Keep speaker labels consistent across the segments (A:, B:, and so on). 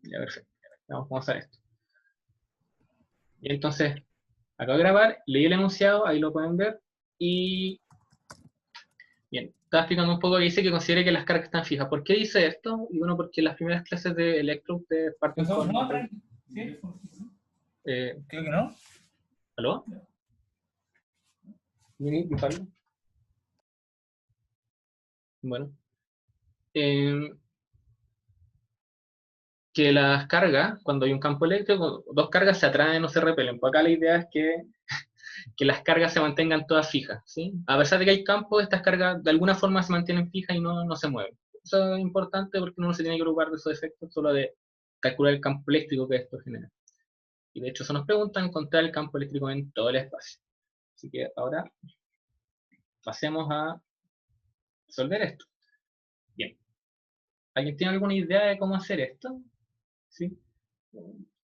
A: Ya, perfecto. Vamos a usar esto. Y entonces, acabo de grabar, leí el enunciado, ahí lo pueden ver. Y bien, estaba explicando un poco que dice que considere que las cargas están fijas. ¿Por qué dice esto? Y bueno, porque las primeras clases de Electro ustedes parten
B: ¿Eso?
A: con...
B: No, tranqui. ¿Sí?
A: Eh,
B: Creo que no.
A: ¿Aló? ¿Mini? ¿Pablo? Bueno. Eh, que las cargas, cuando hay un campo eléctrico, dos cargas se atraen o se repelen. Pues acá la idea es que las cargas se mantengan todas fijas, ¿sí? A pesar de que hay campos, estas cargas de alguna forma se mantienen fijas y no se mueven. Eso es importante porque uno no se tiene que preocupar de esos efectos, solo de calcular el campo eléctrico que esto genera. Y de hecho, eso nos preguntan encontrar el campo eléctrico en todo el espacio. Así que ahora pasemos a resolver esto. Bien. ¿Alguien tiene alguna idea de cómo hacer esto? ¿Sí?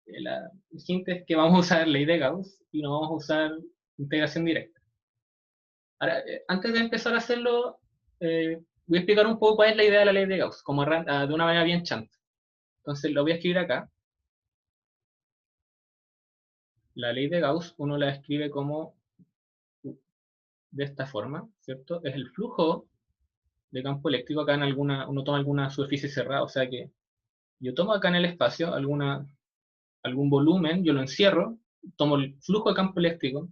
A: La hint es que vamos a usar ley de Gauss y no vamos a usar integración directa. Ahora, antes de empezar a hacerlo, voy a explicar un poco cuál es la idea de la ley de Gauss, como de una manera bien chanta. Entonces lo voy a escribir acá. La ley de Gauss uno la escribe como de esta forma, ¿cierto? Es el flujo de campo eléctrico acá en uno toma alguna superficie cerrada, o sea que yo tomo acá en el espacio algún volumen, yo lo encierro, tomo el flujo de campo eléctrico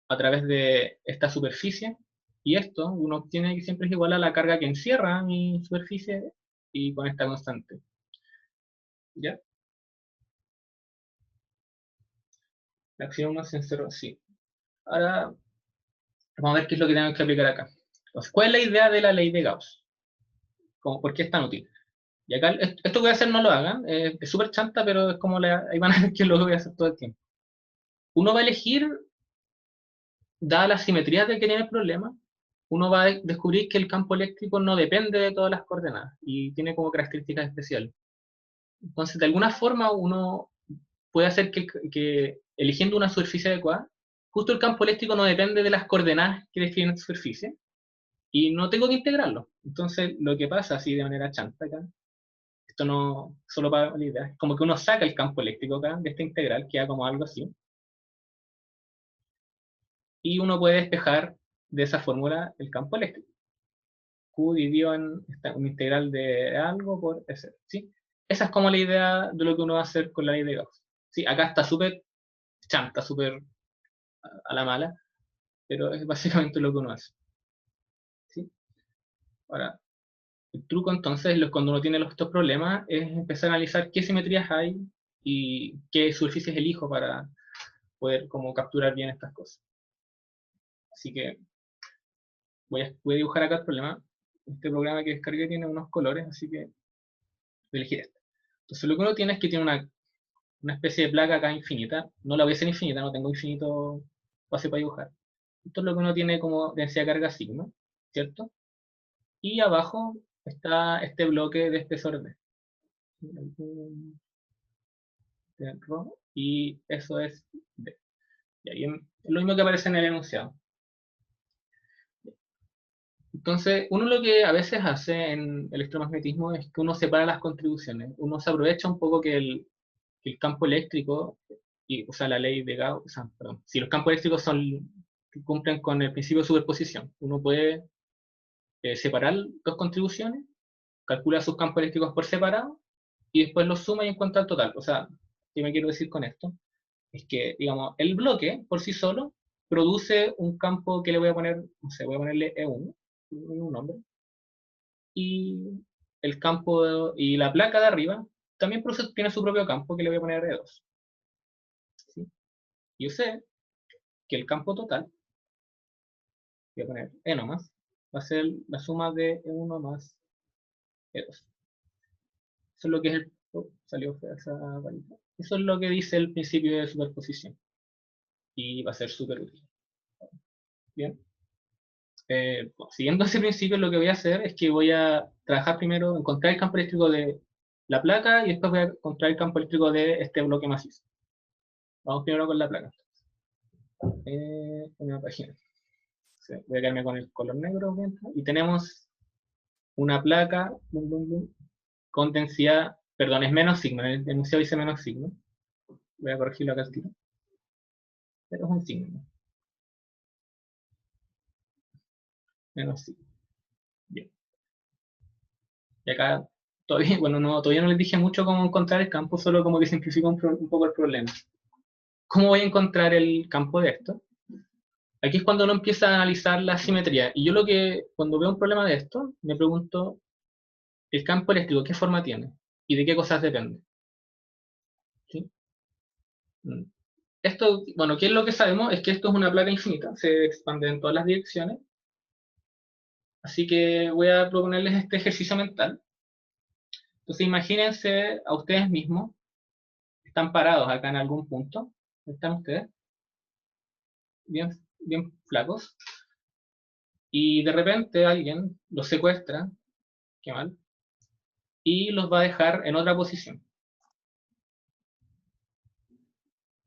A: a través de esta superficie, y esto uno obtiene que siempre es igual a la carga que encierra mi superficie y con esta constante. ¿Ya? La acción 1 se encerró, sí. Ahora vamos a ver qué es lo que tenemos que aplicar acá. Entonces, ¿cuál es la idea de la ley de Gauss? ¿Por qué es tan útil? Y acá, esto que voy a hacer no lo hagan, es súper chanta, pero es como ahí van a ver que lo voy a hacer todo el tiempo. Uno va a elegir, dadas las simetrías de que tiene el problema, uno va a descubrir que el campo eléctrico no depende de todas las coordenadas y tiene como características especiales. Entonces, de alguna forma, uno puede hacer que eligiendo una superficie adecuada, justo el campo eléctrico no depende de las coordenadas que define la superficie y no tengo que integrarlo. Entonces, lo que pasa así de manera chanta acá, esto no solo para la idea, es como que uno saca el campo eléctrico acá de esta integral, queda como algo así, y uno puede despejar de esa fórmula el campo eléctrico. Q dividido en una integral de algo por S, ¿sí? Esa es como la idea de lo que uno va a hacer con la ley de Gauss. Sí, acá está súper chanta, súper a la mala, pero es básicamente lo que uno hace. ¿Sí? Ahora, el truco entonces, cuando uno tiene estos problemas, es empezar a analizar qué simetrías hay y qué superficies elijo para poder como capturar bien estas cosas. Así que voy a dibujar acá el problema. Este programa que descargué tiene unos colores, así que voy a elegir este. Entonces lo que uno tiene es que tiene una especie de placa acá infinita. No la voy a hacer infinita, no tengo infinito espacio para dibujar. Esto es lo que uno tiene como densidad de carga sigma, ¿cierto? Y abajo está este bloque de espesor D. Y eso es D. Y ahí es lo mismo que aparece en el enunciado. Entonces, uno lo que a veces hace en electromagnetismo es que uno separa las contribuciones. Uno se aprovecha un poco que el campo eléctrico, o sea, la ley de Gauss, o sea, perdón, si los campos eléctricos cumplen con el principio de superposición, uno puede separar dos contribuciones, calcula sus campos eléctricos por separado y después los suma y encuentra el total. O sea, ¿qué me quiero decir con esto? Es que, digamos, el bloque por sí solo produce un campo que le voy a poner, no sé, voy a ponerle E1, un nombre, y el campo y la placa de arriba también tiene su propio campo que le voy a poner E2. ¿Sí? Yo sé que el campo total, voy a poner E nomás, va a ser la suma de E1 más E2. Eso es lo que es salió fea esa varita. Eso es lo que dice el principio de superposición. Y va a ser súper útil. Bien. Siguiendo ese principio, lo que voy a hacer es que voy a trabajar primero, encontrar el campo eléctrico de la placa y después voy a encontrar el campo eléctrico de este bloque macizo. Vamos primero con la placa. Una página. Sí, voy a quedarme con el color negro. Y tenemos una placa con densidad, perdón, es menos sigma, en el enunciado dice menos sigma. Voy a corregirlo acá al tiro. Pero es un sigma. Menos sigma. Bien. Y acá todavía, bueno, todavía no les dije mucho cómo encontrar el campo, solo como que simplifico un poco el problema. ¿Cómo voy a encontrar el campo de esto? Aquí es cuando uno empieza a analizar la simetría. Y yo cuando veo un problema de esto, me pregunto, ¿el campo eléctrico qué forma tiene? ¿Y de qué cosas depende? ¿Sí? Esto, bueno, ¿qué es lo que sabemos? Es que esto es una placa infinita, se expande en todas las direcciones. Así que voy a proponerles este ejercicio mental. Entonces imagínense a ustedes mismos, están parados acá en algún punto. ¿Están ustedes? Bien, bien flacos. Y de repente alguien los secuestra, qué mal, y los va a dejar en otra posición.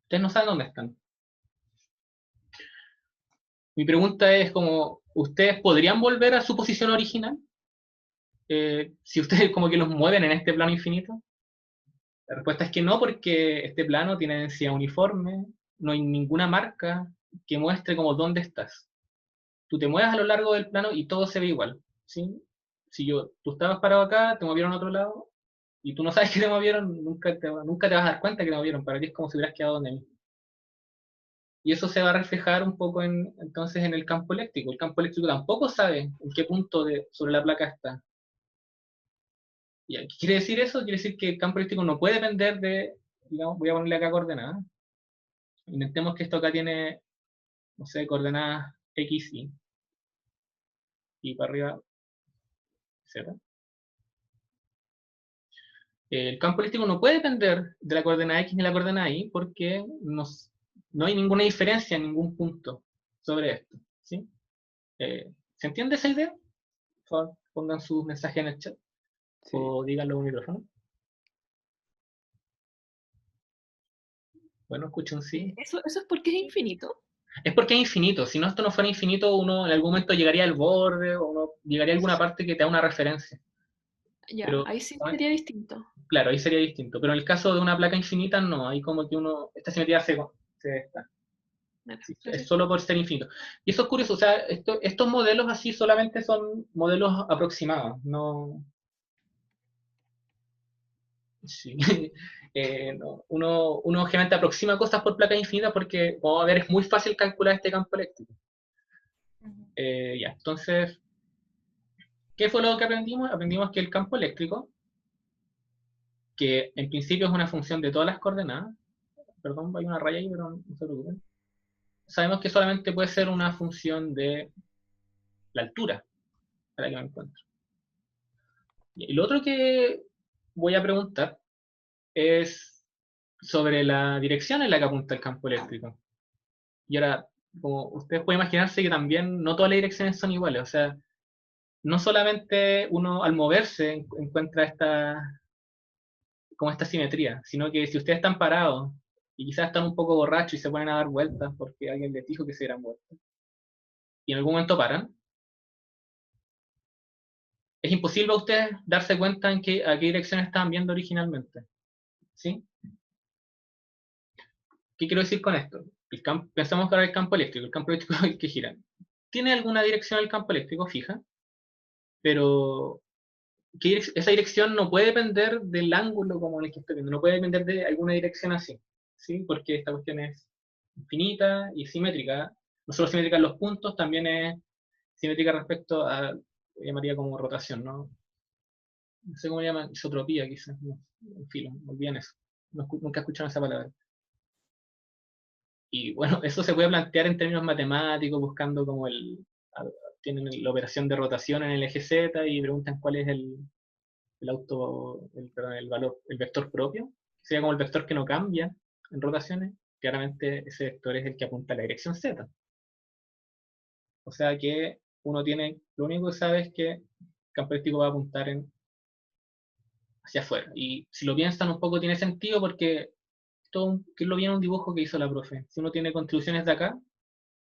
A: Ustedes no saben dónde están. Mi pregunta es como, ¿ustedes podrían volver a su posición original? Si ustedes como que los mueven en este plano infinito. La respuesta es que no, porque este plano tiene densidad uniforme, no hay ninguna marca que muestre como dónde estás. Tú te mueves a lo largo del plano y todo se ve igual, ¿sí? Si tú estabas parado acá, te movieron a otro lado, y tú no sabes que te movieron, nunca te vas a dar cuenta que te movieron, para ti es como si hubieras quedado donde mismo. Y eso se va a reflejar un poco entonces en el campo eléctrico. El campo eléctrico tampoco sabe en qué punto sobre la placa está. ¿Y qué quiere decir eso? Quiere decir que el campo eléctrico no puede depender de, digamos, voy a ponerle acá coordenadas. Inventemos que esto acá tiene, no sé, coordenadas X, y para arriba Z. El campo eléctrico no puede depender de la coordenada X ni la coordenada Y porque no hay ninguna diferencia en ningún punto sobre esto. ¿Sí? ¿Se entiende esa idea? Por favor, pongan sus mensajes en el chat
B: Sí.
A: o díganlo en un micrófono. Bueno, escucho un sí.
C: ¿Eso es porque es infinito?
A: Es porque es infinito. Si no, esto no fuera infinito, uno en algún momento llegaría al borde o uno llegaría a alguna parte que te da una referencia.
C: Ya,
A: Pero,
C: ahí sí
A: ¿no?
C: sería distinto.
A: Claro, ahí sería distinto. Pero en el caso de una placa infinita, no. Ahí como que esta simetría se está.
C: Bueno,
A: Sí, es
C: gracias.
A: solo por ser infinito. Y eso es curioso. O sea, estos modelos así solamente son modelos aproximados. No. Sí. Uno obviamente aproxima cosas por placa infinita porque, como a ver, es muy fácil calcular este campo eléctrico. Ya, entonces, ¿qué fue lo que aprendimos? Aprendimos que el campo eléctrico, que en principio es una función de todas las coordenadas, perdón, hay una raya ahí, pero no se preocupen, sabemos que solamente puede ser una función de la altura a la que me encuentro. Y lo otro que voy a preguntar es sobre la dirección en la que apunta el campo eléctrico. Y ahora, como ustedes pueden imaginarse que también no todas las direcciones son iguales, o sea, no solamente uno al moverse encuentra como esta simetría, sino que si ustedes están parados y quizás están un poco borrachos y se ponen a dar vueltas porque alguien les dijo que se dieran vueltas, y en algún momento paran, es imposible a ustedes darse cuenta a qué dirección estaban viendo originalmente. ¿Sí? ¿Qué quiero decir con esto? Pensamos que ahora el campo eléctrico es el que gira. Tiene alguna dirección el campo eléctrico fija, pero esa dirección no puede depender del ángulo como en el que estoy viendo, no puede depender de alguna dirección así, ¿sí? Porque esta cuestión es infinita y simétrica. No solo simétrica en los puntos, también es simétrica respecto a, llamaría como rotación, ¿no? No sé cómo llaman, isotropía quizás, no, en fin, me olvidé en eso. Nunca he escuchado esa palabra. Y bueno, eso se puede plantear en términos matemáticos, buscando como tienen la operación de rotación en el eje Z y preguntan cuál es perdón, el valor, el vector propio, sería como el vector que no cambia en rotaciones. Claramente ese vector es el que apunta a la dirección Z. O sea que lo único que sabe es que el campo eléctrico va a apuntar hacia afuera. Y si lo piensan un poco tiene sentido porque que lo vi en un dibujo que hizo la profe. Si uno tiene contribuciones de acá,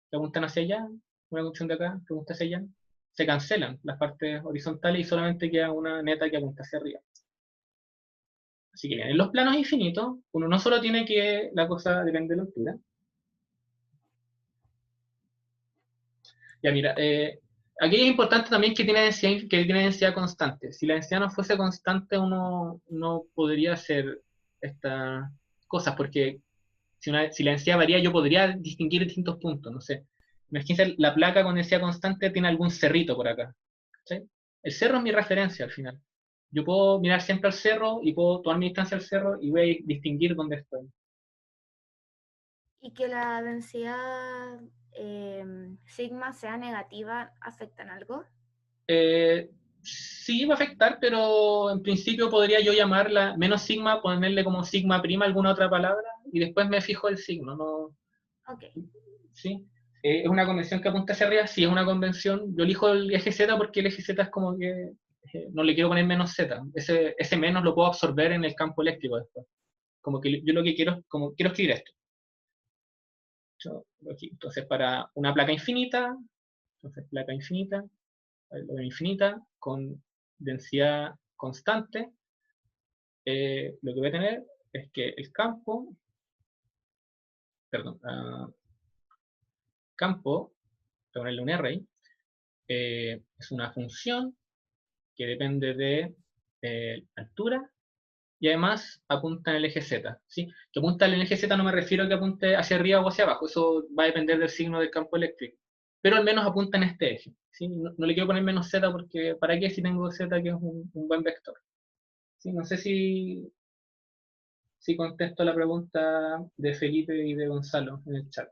A: que apuntan hacia allá, una contribución de acá, que apunta hacia allá, se cancelan las partes horizontales y solamente queda una neta que apunta hacia arriba. Así que bien, en los planos infinitos, uno no solo tiene que la cosa depende de la altura. Ya mira, aquí es importante también que tiene densidad constante. Si la densidad no fuese constante, uno no podría hacer estas cosas, porque si la densidad varía, yo podría distinguir distintos puntos, no sé. Imagínense, la placa con densidad constante tiene algún cerrito por acá. ¿Sí? El cerro es mi referencia al final. Yo puedo mirar siempre al cerro y puedo tomar mi distancia al cerro y voy a distinguir dónde estoy.
B: Y que la densidad sigma sea negativa, ¿afecta en algo?
A: Sí va a afectar, pero en principio podría yo llamarla menos sigma, ponerle como sigma prima alguna otra palabra y después me fijo el signo. ¿No?
B: Ok.
A: ¿Sí? ¿Es una convención que apunta hacia arriba? Sí, es una convención. Yo elijo el eje Z porque el eje Z es como que no le quiero poner menos Z. Ese menos lo puedo absorber en el campo eléctrico después. Como que yo lo que quiero, como quiero escribir esto. Entonces, para una placa infinita, placa infinita, con densidad constante, lo que voy a tener es que el campo, perdón, campo, voy a ponerle un array, es una función que depende de altura y además apunta en el eje Z. ¿Sí? Que apunta en el eje Z no me refiero a que apunte hacia arriba o hacia abajo, eso va a depender del signo del campo eléctrico, pero al menos apunta en este eje. ¿Sí? No le quiero poner menos Z porque ¿para qué si tengo Z que es un buen vector? ¿Sí? No sé si contesto la pregunta de Felipe y de Gonzalo en el chat.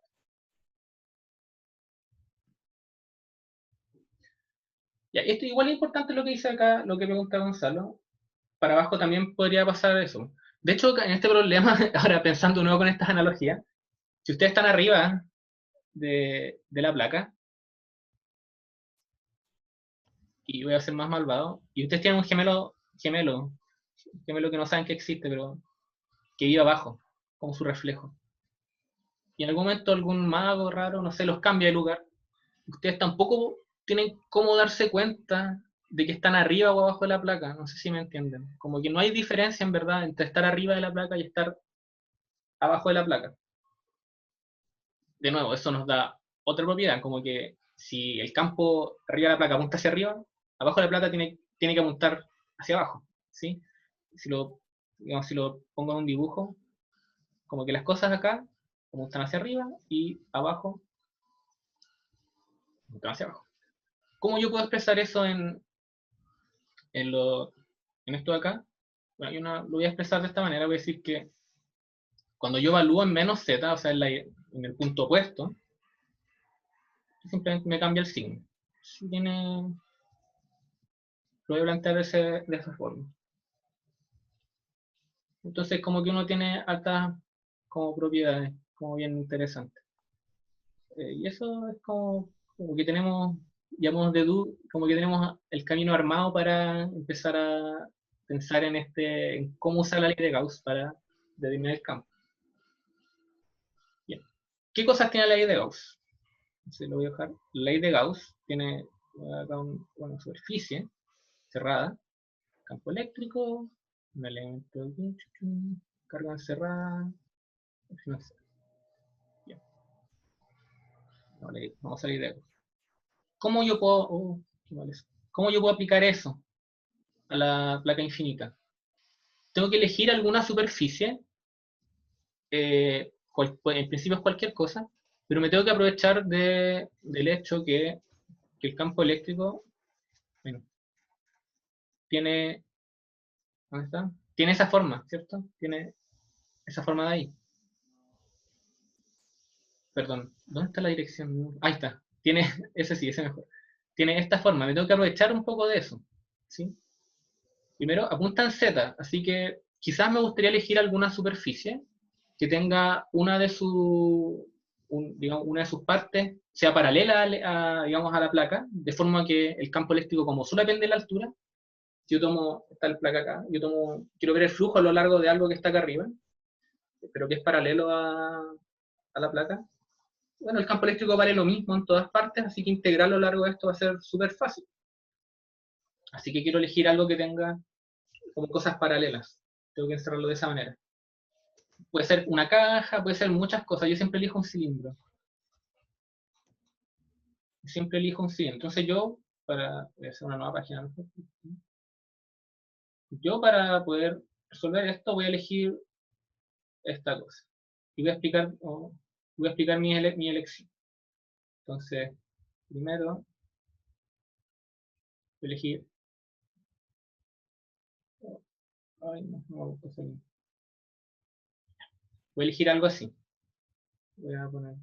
A: Ya, esto igual es importante lo que dice acá, lo que pregunta Gonzalo. Para abajo también podría pasar eso. De hecho, en este problema, ahora pensando de nuevo con estas analogías, si ustedes están arriba de la placa, y voy a ser más malvado, y ustedes tienen un gemelo que no saben que existe, pero que vive abajo, como su reflejo. Y en algún momento algún mago raro, no sé, los cambia de lugar. Ustedes tampoco tienen cómo darse cuenta de que están arriba o abajo de la placa. No sé si me entienden. Como que no hay diferencia en verdad entre estar arriba de la placa y estar abajo de la placa. De nuevo, eso nos da otra propiedad, como que si el campo arriba de la placa apunta hacia arriba, abajo de la placa tiene que apuntar hacia abajo. ¿Sí? Si lo pongo en un dibujo, como que las cosas acá apuntan hacia arriba y abajo apuntan hacia abajo. ¿Cómo yo puedo expresar eso en esto de acá? Bueno, lo voy a expresar de esta manera, voy a decir que cuando yo evalúo en menos z, o sea, en el punto opuesto, simplemente me cambia el signo. Lo voy a plantear de esa forma. Entonces, como que uno tiene altas como propiedades, como bien interesantes. Y eso es como que tenemos, llamamos como que tenemos el camino armado para empezar a pensar en cómo usar la ley de Gauss para determinar el campo. Bien. ¿Qué cosas tiene la ley de Gauss? Entonces lo voy a dejar. La ley de Gauss tiene acá una superficie cerrada, campo eléctrico, un elemento de carga encerrada. Bien. Vamos a salir de Gauss. ¿Cómo yo puedo, ¿cómo yo puedo aplicar eso a la placa infinita? Tengo que elegir alguna superficie, en principio es cualquier cosa, pero me tengo que aprovechar del hecho que el campo eléctrico, bueno, tiene, ¿dónde está? Tiene esa forma, ¿cierto? Tiene esa forma de ahí. Perdón, ¿dónde está la dirección? Ahí está. Tiene, ese mejor. Tiene esta forma, me tengo que aprovechar un poco de eso, ¿sí? Primero, apunta en Z, así que quizás me gustaría elegir alguna superficie que tenga digamos, una de sus partes sea paralela digamos, a la placa, de forma que el campo eléctrico, como solo depende de la altura, si yo está la placa acá, quiero ver el flujo a lo largo de algo que está acá arriba, pero que es paralelo a la placa. Bueno, el campo eléctrico vale lo mismo en todas partes, así que integrarlo a lo largo de esto va a ser súper fácil. Así que quiero elegir algo que tenga como cosas paralelas. tengo que encerrarlo de esa manera. Puede ser una caja, puede ser muchas cosas. Yo siempre elijo un cilindro. Siempre elijo un cilindro. Entonces voy a hacer una nueva página mejor. Yo para poder resolver esto voy a elegir esta cosa. Y voy a explicar mi elección. Entonces, primero, voy a elegir. Ay, no me gusta salir. Voy a elegir algo así. Voy a poner.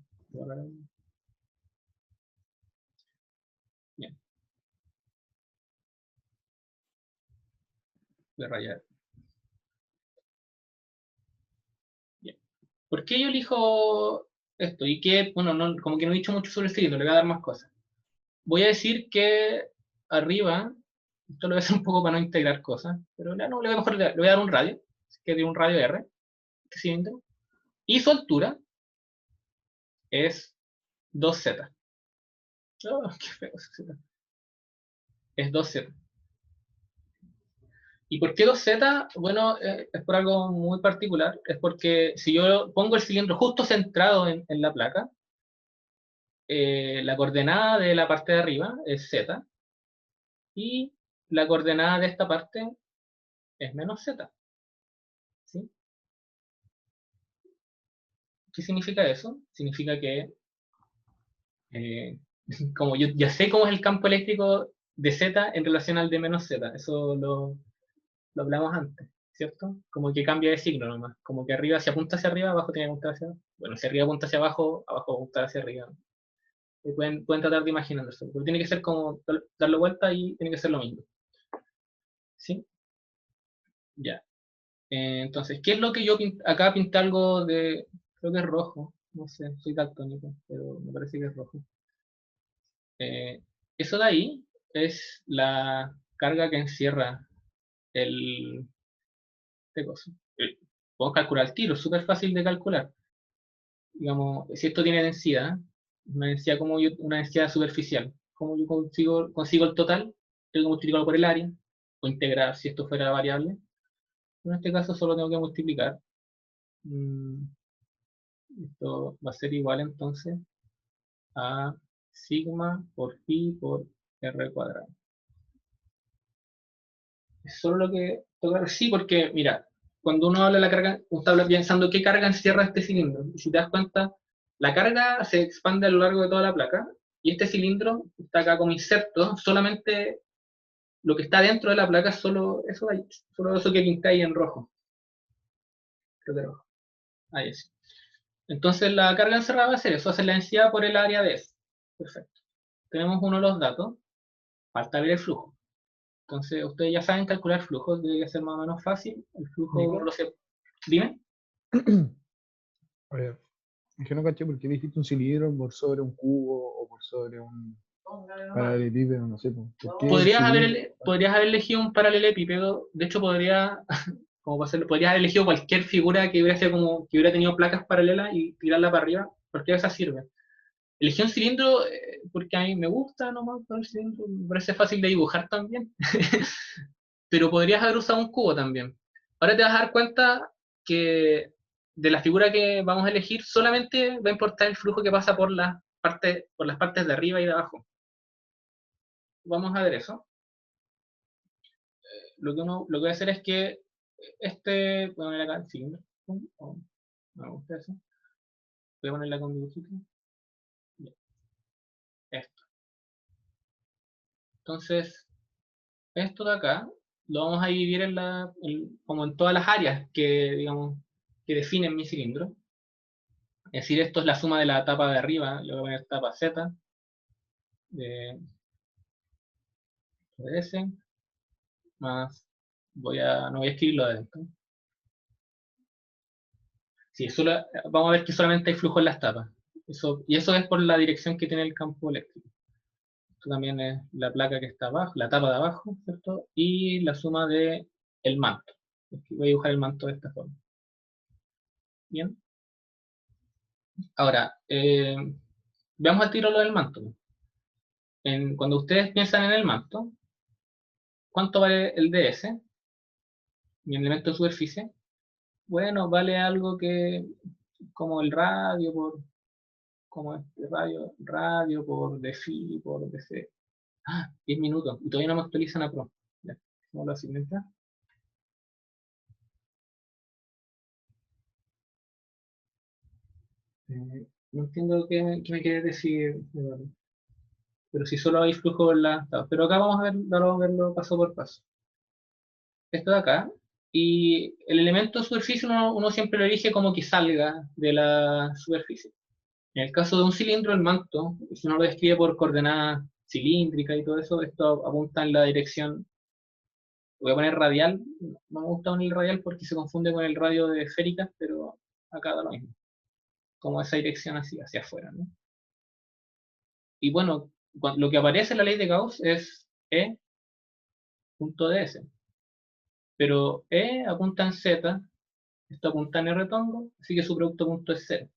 A: Bien. Voy a rayar. Bien. ¿Por qué yo elijo esto? Y que, bueno, como que no he dicho mucho sobre el cilindro, le voy a dar más cosas. Voy a decir que arriba, esto lo voy a hacer un poco para no integrar cosas, pero no, le voy a dar un radio, que de un radio R, este cilindro, y su altura es 2Z. Oh, qué feo ese Z. Es 2Z. ¿Y por qué 2Z? Bueno, es por algo muy particular. Es porque si yo pongo el cilindro justo centrado en la placa, la coordenada de la parte de arriba es Z y la coordenada de esta parte es menos Z. ¿Sí? ¿Qué significa eso? Significa que, como yo ya sé cómo es el campo eléctrico de Z en relación al de menos Z, eso lo hablamos antes, ¿cierto? Como que cambia de signo nomás, como que arriba si apunta hacia arriba, abajo tiene que apuntar hacia abajo. Bueno, si arriba apunta hacia abajo, abajo apunta hacia arriba. Pueden tratar de imaginarse, pero tiene que ser como darle vuelta y tiene que ser lo mismo. ¿Sí? Ya. Entonces, ¿qué es lo que yo acá pinté algo de, creo que es rojo, no sé, soy daltónico, pero me parece que es rojo. Eso de ahí es la carga que encierra este coso. Puedo calcular el tiro, es súper fácil de calcular. Digamos, si esto tiene densidad, una densidad superficial, ¿cómo yo consigo el total? Tengo que multiplicarlo por el área, o integrar si esto fuera variable. En este caso solo tengo que multiplicar. Esto va a ser igual entonces a sigma por pi por r cuadrado. Es solo lo que toca. Sí, porque mira, cuando uno habla de la carga, uno está pensando qué carga encierra este cilindro. Y si te das cuenta, la carga se expande a lo largo de toda la placa y este cilindro está acá como inserto, solamente lo que está dentro de la placa es solo eso ahí, solo eso que pintáis en rojo. Creo que rojo. Ahí es. Entonces la carga encerrada va a ser eso, hacer la densidad por el área de S. Perfecto. Tenemos uno de los datos, falta ver el flujo. Entonces ustedes ya saben calcular flujos, debe ser más o menos fácil. El flujo
D: Nico.
A: uno lo sé. Dime.
D: A ver, es que no caché por qué dijiste un cilindro por sobre un cubo o por sobre un paralelepípedo, no sé. ¿Por qué
A: Podrías
D: cilindro?
A: haber elegido un paralelepípedo, de hecho podrías haber elegido cualquier figura que hubiera sido como que hubiera tenido placas paralelas y tirarla para arriba, porque esa sirve. Elegí un cilindro porque a mí me gusta nomás el cilindro, me parece fácil de dibujar también. Pero podrías haber usado un cubo también. Ahora te vas a dar cuenta que de la figura que vamos a elegir solamente va a importar el flujo que pasa por las partes de arriba y de abajo. Vamos a ver eso. Lo que voy a hacer es que voy a poner acá el cilindro. No me gusta eso. Voy a ponerla con dibujito. Esto. Entonces, esto de acá lo vamos a dividir como en todas las áreas digamos, que definen mi cilindro. Es decir, esto es la suma de la tapa de arriba, le voy a poner tapa Z de S, más, no voy a escribirlo adentro. Sí, vamos a ver que solamente hay flujo en las tapas. Y eso es por la dirección que tiene el campo eléctrico. Esto también es la placa que está abajo, la tapa de abajo, ¿cierto? Y la suma de el manto. Voy a dibujar el manto de esta forma. Bien. Ahora, veamos al tiro lo del manto. Cuando ustedes piensan en el manto, ¿cuánto vale el DS? mi elemento de superficie, bueno, vale algo que, como el radio por, como este radio por dφ por dc. 10 minutos, y todavía no me actualizan a Pro. Ya, vamos a la siguiente. No entiendo qué me quiere decir, Eduardo. Pero si solo hay flujo en la... Pero acá vamos a verlo paso por paso. Esto de acá, y el elemento de superficie uno siempre lo elige como que salga de la superficie. En el caso de un cilindro, el manto, si uno lo describe por coordenadas cilíndricas y todo eso, esto apunta en la dirección, voy a poner radial, no me gusta poner el radial porque se confunde con el radio de esféricas, pero acá da lo mismo, como esa dirección así, hacia afuera, ¿no? Y bueno, lo que aparece en la ley de Gauss es E.ds, pero E apunta en Z, esto apunta en R tongo, así que su producto punto es 0.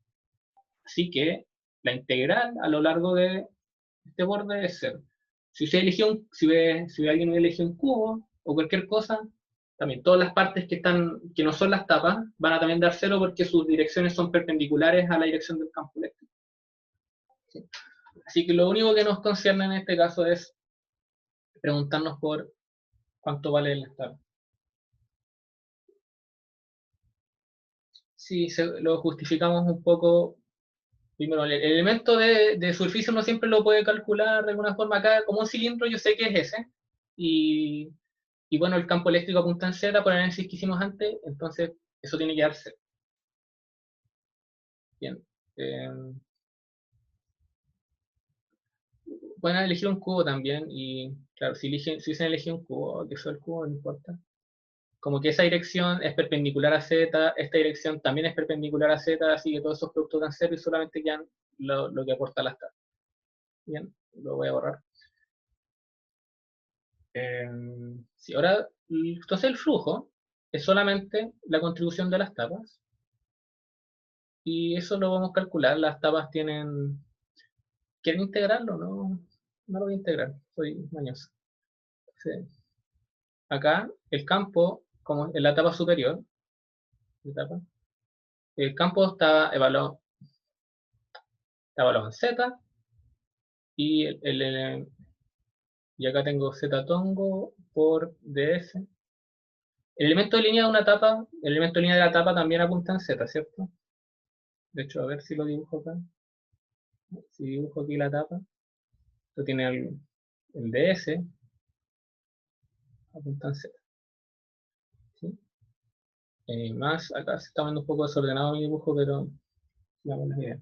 A: Así que la integral a lo largo de este borde es 0. Si usted eligió si alguien hubiera elegido un cubo o cualquier cosa, también todas las partes que no son las tapas van a también dar 0 porque sus direcciones son perpendiculares a la dirección del campo eléctrico. ¿Sí? Así que lo único que nos concierne en este caso es preguntarnos por cuánto vale el tapas. Si lo justificamos un poco, primero, el elemento de superficie uno siempre lo puede calcular de alguna forma. Acá, como un cilindro, yo sé que es ese. Y bueno, el campo eléctrico apunta en Z por el análisis que hicimos antes, entonces eso tiene que dar 0. Bien. Pueden elegir un cubo también, y claro, si hubiesen elegido un cubo, que eso el cubo, no importa. Como que esa dirección es perpendicular a Z, esta dirección también es perpendicular a Z, así que todos esos productos dan 0 y solamente quedan lo que aporta las tablas. Bien, lo voy a borrar. Sí, ahora, entonces el flujo es solamente la contribución de las tapas, y eso lo vamos a calcular. Las tapas tienen... ¿Quieren integrarlo? No, no lo voy a integrar, soy mañoso. Sí. Acá, el campo, como en la etapa superior, el campo está evaluado en Z, y, y acá tengo Z tongo por ds. El elemento de línea de una etapa, el elemento de línea de la etapa también apunta en Z, ¿cierto? De hecho, a ver si lo dibujo acá. Si dibujo aquí la etapa, esto tiene el ds, apunta en Z. ¿Sí? Más, acá se está viendo un poco desordenado mi dibujo, pero digamos la idea.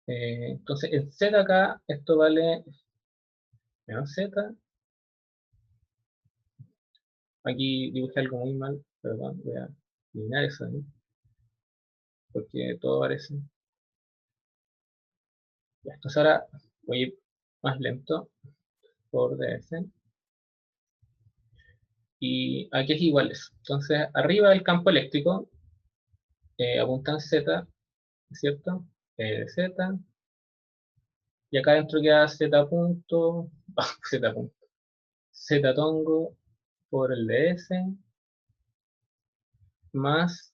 A: Entonces, el Z acá, esto vale menos Z. Aquí dibujé algo muy mal, perdón, voy a eliminar eso ahí, porque todo parece. Ya, entonces ahora voy a ir más lento por ds. Y aquí es igual eso. Entonces, arriba del campo eléctrico apunta en Z, ¿cierto? Z. Y acá dentro queda Z punto, Z punto, Z tongo por el ds más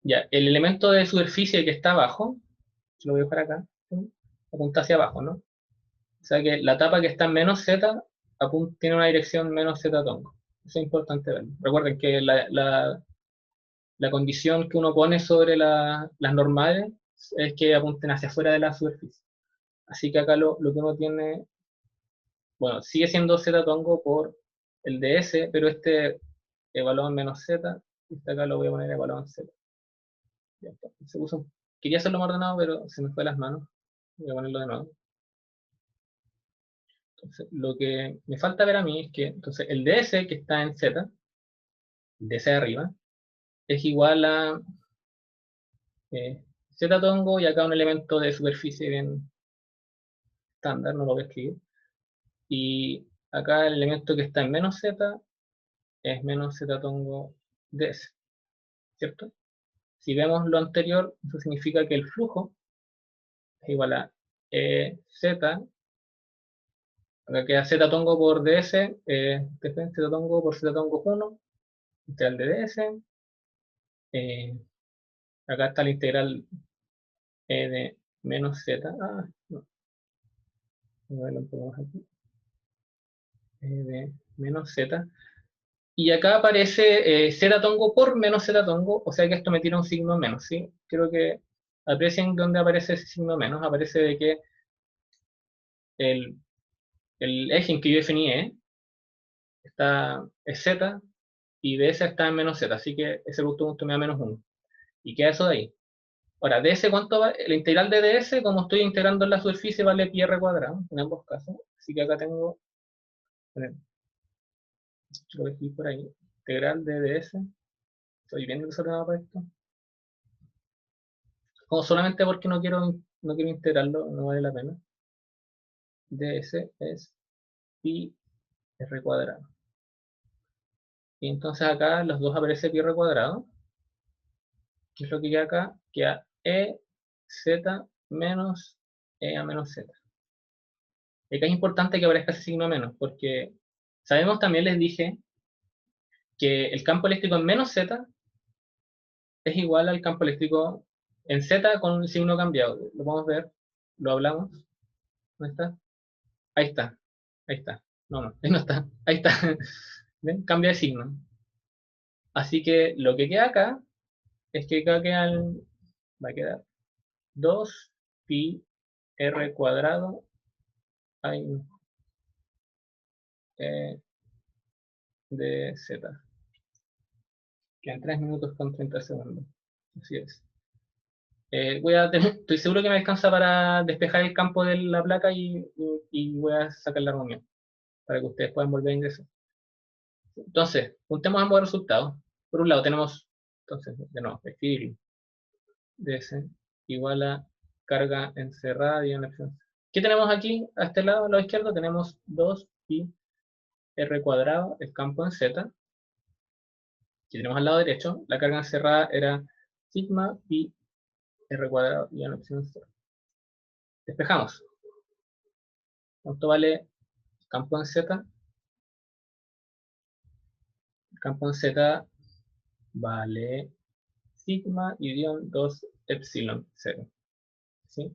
A: ya, el elemento de superficie que está abajo, lo voy a dejar acá, apunta hacia abajo, ¿no? O sea que la tapa que está en menos Z tiene una dirección menos Z tongo. Eso es importante verlo. Recuerden que la condición que uno pone sobre las normales es que apunten hacia afuera de la superficie. Así que acá lo que uno tiene, bueno, sigue siendo Z tongo por el ds, pero este evaluado en menos Z, y este acá lo voy a poner evaluado en Z. Ya está. Quería hacerlo más ordenado, pero se me fue de las manos. Voy a ponerlo de nuevo. Entonces, lo que me falta ver a mí es que entonces, el ds que está en Z, el ds de arriba, es igual a Z tongo y acá un elemento de superficie bien estándar, no lo voy a escribir. Y acá el elemento que está en menos Z es menos Z tongo ds, ¿cierto? Si vemos lo anterior, eso significa que el flujo es igual a Z Acá queda z tongo por ds, z tongo por z tongo 1, integral de ds. Acá está la integral de menos z. No. Voy a verlo un poco más aquí. De menos z. Y acá aparece z tongo por menos z tongo, o sea que esto me tira un signo menos, ¿sí? Creo que aprecien dónde aparece ese signo menos. Aparece de que el eje en que yo definí es z, y ds está en menos z, así que ese punto me da menos 1. Y queda eso de ahí. Ahora, ds, ¿cuánto va? La integral de ds, como estoy integrando en la superficie, vale pi r cuadrado, en ambos casos. Así que acá tengo, lo voy a escribir por ahí, integral de ds. Estoy bien desordenado para esto. Como solamente porque no quiero integrarlo, no vale la pena. ds es pi r cuadrado. Y entonces acá los dos aparece pi r cuadrado. ¿Qué es lo que queda acá? Queda z menos a menos z. Y acá es importante que aparezca ese signo menos, porque sabemos, también les dije, que el campo eléctrico en menos z es igual al campo eléctrico en z con un signo cambiado. Lo podemos ver, lo hablamos. ¿Dónde está? Ahí está. Ahí está. No, ahí no está. Ahí está. ¿Ven? Cambia de signo. Así que lo que queda acá es que acá va a quedar 2 pi r cuadrado de z. Quedan 3 minutos con 30 segundos. Así es. Estoy seguro que me alcanza para despejar el campo de la placa y voy a sacar la reunión para que ustedes puedan volver a ingresar. Entonces, juntemos ambos resultados. Por un lado tenemos, entonces, de nuevo, escribir ds igual a carga encerrada y en la acción. ¿Qué tenemos aquí? A este lado, a la izquierda, tenemos 2 pi r cuadrado, el campo en z. Aquí tenemos al lado derecho, la carga encerrada era sigma pi r cuadrado y en la opción 0. Despejamos. ¿Cuánto vale el campo en z? El campo en z vale sigma y 2 epsilon 0. ¿Sí?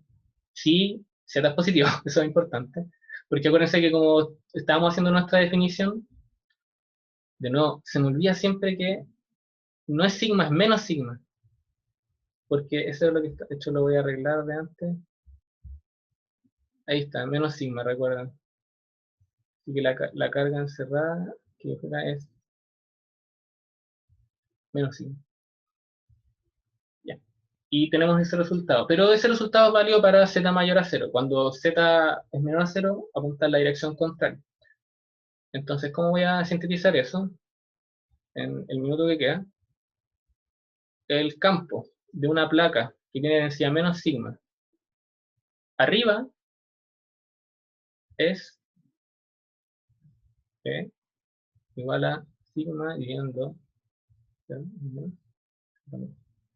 A: Si z es positivo, eso es importante. Porque acuérdense que como estábamos haciendo nuestra definición, de nuevo, se me olvida siempre que no es sigma, es menos sigma. Porque eso es lo que está, de hecho lo voy a arreglar de antes. Ahí está, menos sigma, recuerden. Así que la carga encerrada que fuera es menos sigma. Ya. Y tenemos ese resultado. Pero ese resultado es válido para z mayor a 0. Cuando z es menor a 0, apunta en la dirección contraria. Entonces, ¿cómo voy a sintetizar eso? En el minuto que queda. El campo de una placa que tiene densidad menos sigma arriba es igual a sigma dividiendo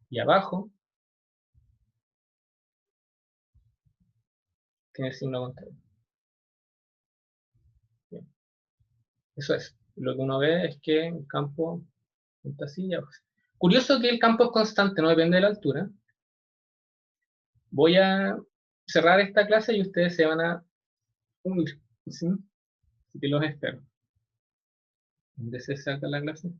A: y abajo tiene signo contrario. Bien. Eso es. Lo que uno ve es que el campo está así y abajo. Curioso que el campo es constante, no depende de la altura. Voy a cerrar esta clase y ustedes se van a unir. ¿Sí? Así que los espero. ¿Dónde se saca la clase?